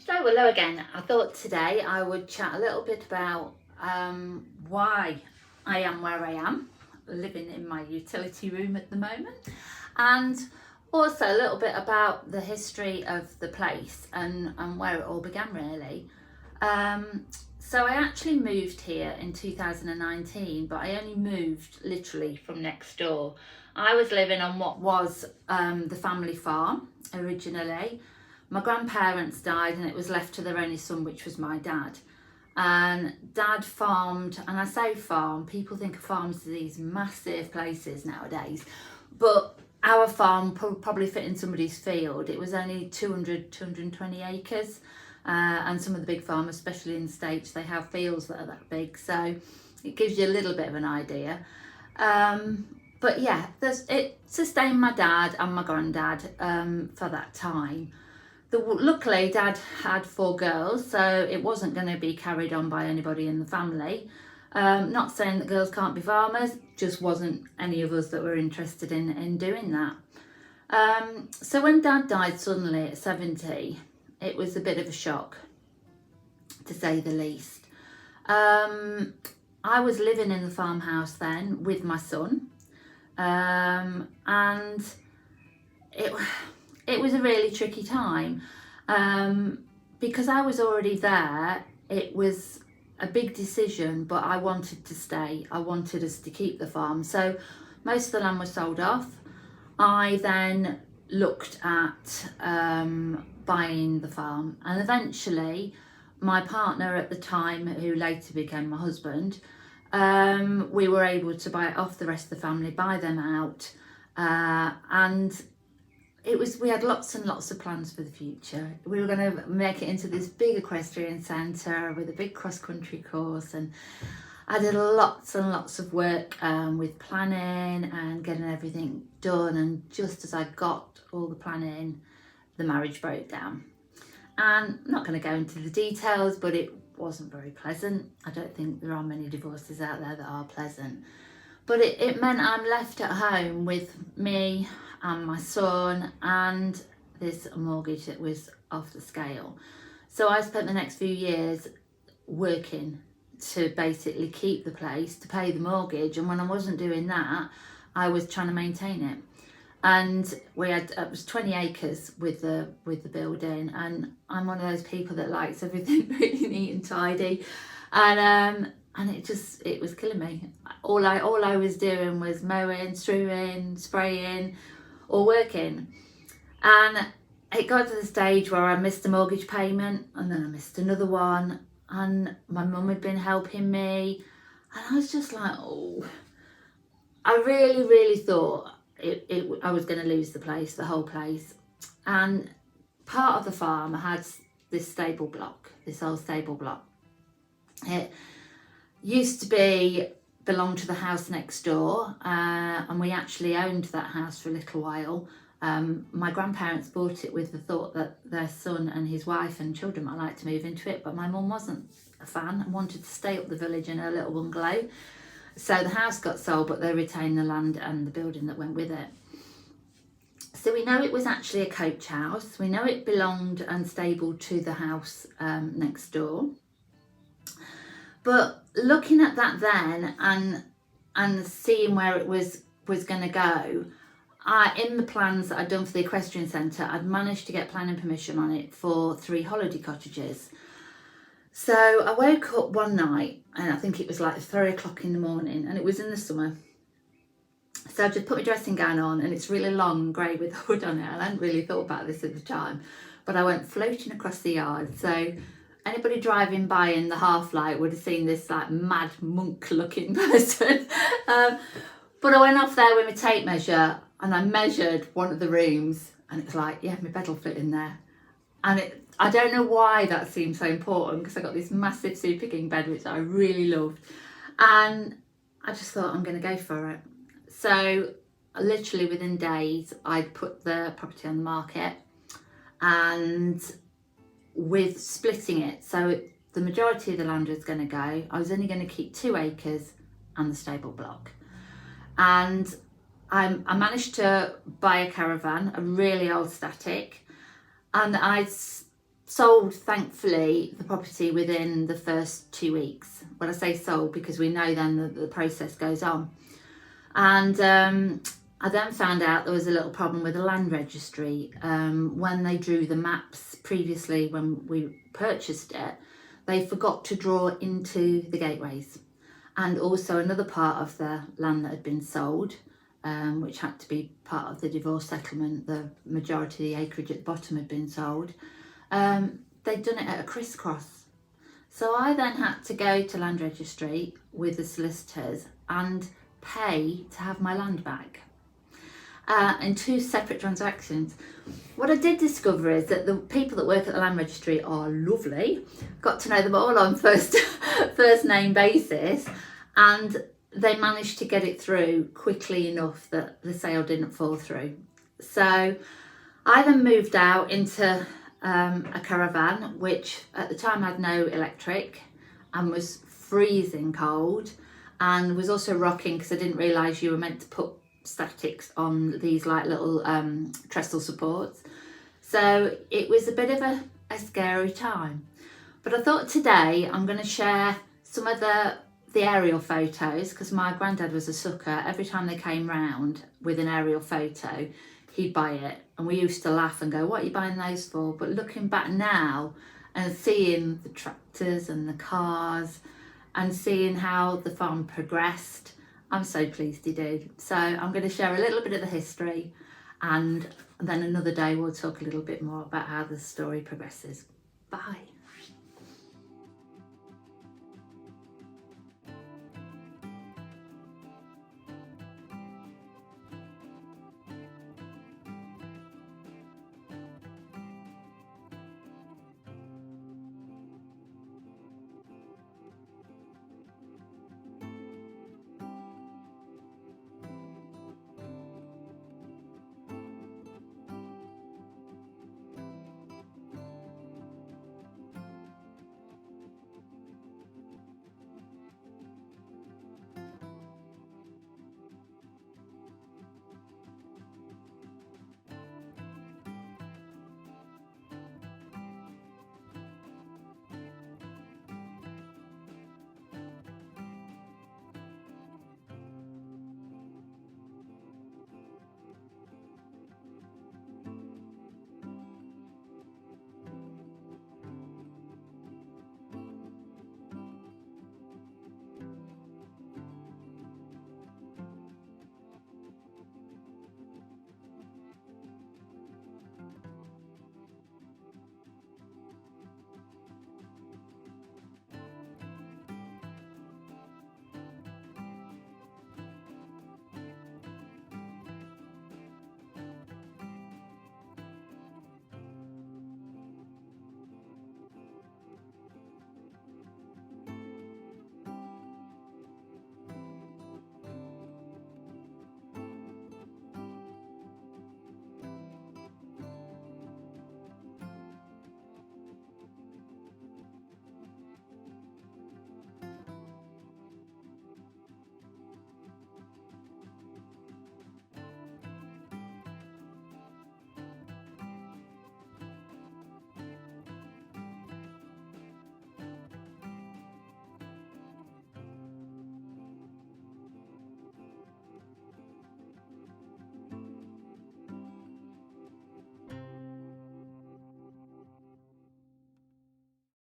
So hello again. I thought today I would chat a little bit about why I am where I am, living in my utility room at the moment, and also a little bit about the history of the place and where it all began really. Um, so I actually moved here in 2019, but I only moved literally from next door. I was living on what was the family farm originally. My grandparents died and it was left to their only son, which was my dad. And dad farmed, and I say farm, people think of farms as these massive places nowadays, but our farm probably fit in somebody's field. It was only 220 acres. And some of the big farmers, especially in the States, they have fields that are that big. So it gives you a little bit of an idea. But yeah, it sustained my dad and my granddad for that time. Luckily, Dad had 4 girls, so it wasn't going to be carried on by anybody in the family. Not saying that girls can't be farmers, just wasn't any of us that were interested in doing that. So when Dad died suddenly at 70, it was a bit of a shock, to say the least. I was living in the farmhouse then with my son, and it was a really tricky time because I was already there. It was a big decision, but I wanted to stay. I wanted us to keep the farm. So most of the land was sold off. I then looked at buying the farm, and eventually my partner at the time, who later became my husband, we were able to buy it off the rest of the family, buy them out, and we had lots and lots of plans for the future. We were going to make it into this big equestrian centre with a big cross-country course, and I did lots and lots of work with planning and getting everything done, and just as I got all the planning, the marriage broke down. And I'm not going to go into the details, but it wasn't very pleasant. I don't think there are many divorces out there that are pleasant. But it meant I'm left at home with me and my son and this mortgage that was off the scale. So I spent the next few years working to basically keep the place, to pay the mortgage, and when I wasn't doing that, I was trying to maintain it. And it was 20 acres with the building, and I'm one of those people that likes everything really neat and tidy, and it was killing me. All I was doing was mowing, strewing, spraying, or working. And it got to the stage where I missed a mortgage payment, and then I missed another one, and my mum had been helping me, and I was just like, oh, I really thought I was going to lose the place, the whole place. And part of the farm had this stable block, this old stable block. It used to belong to the house next door, and we actually owned that house for a little while. My grandparents bought it with the thought that their son and his wife and children might like to move into it, but my mum wasn't a fan and wanted to stay up the village in her little bungalow. So the house got sold, but they retained the land and the building that went with it. So we know it was actually a coach house. We know it belonged and stable to the house next door. But looking at that then and seeing where it was going to go, in the plans that I'd done for the equestrian centre, I'd managed to get planning permission on it for 3 holiday cottages. So I woke up one night, and I think it was like 3 o'clock in the morning, and it was in the summer. So I just put my dressing gown on, and it's really long and grey with a hood on it. I hadn't really thought about this at the time, but I went floating across the yard. So anybody driving by in the half light would have seen this like mad monk looking person. But I went off there with my tape measure, and I measured one of the rooms, and it was like, yeah, my bed will fit in there. And I don't know why that seemed so important, because I got this massive super king bed, which I really loved. And I just thought, I'm going to go for it. So literally within days, I'd put the property on the market, and with splitting it, so the majority of the land was going to go. I was only going to keep 2 acres and the stable block. And I managed to buy a caravan, a really old static, and sold, thankfully, the property within the first 2 weeks. When I say sold, because we know then that the process goes on. And I then found out there was a little problem with the land registry. When they drew the maps previously, when we purchased it, they forgot to draw into the gateways. And also another part of the land that had been sold, which had to be part of the divorce settlement, the majority of the acreage at the bottom had been sold. They'd done it at a crisscross. So I then had to go to land registry with the solicitors and pay to have my land back. In 2 separate transactions. What I did discover is that the people that work at the land registry are lovely. Got to know them all on first name basis, and they managed to get it through quickly enough that the sale didn't fall through. So I then moved out into a caravan, which at the time had no electric and was freezing cold, and was also rocking because I didn't realise you were meant to put statics on these like little trestle supports. So it was a bit of a scary time. But I thought today I'm going to share some of the aerial photos, because my granddad was a sucker. Every time they came round with an aerial photo, he'd buy it, and we used to laugh and go, what are you buying those for? But looking back now and seeing the tractors and the cars and seeing how the farm progressed, I'm so pleased he did. So I'm going to share a little bit of the history, and then another day we'll talk a little bit more about how the story progresses. Bye.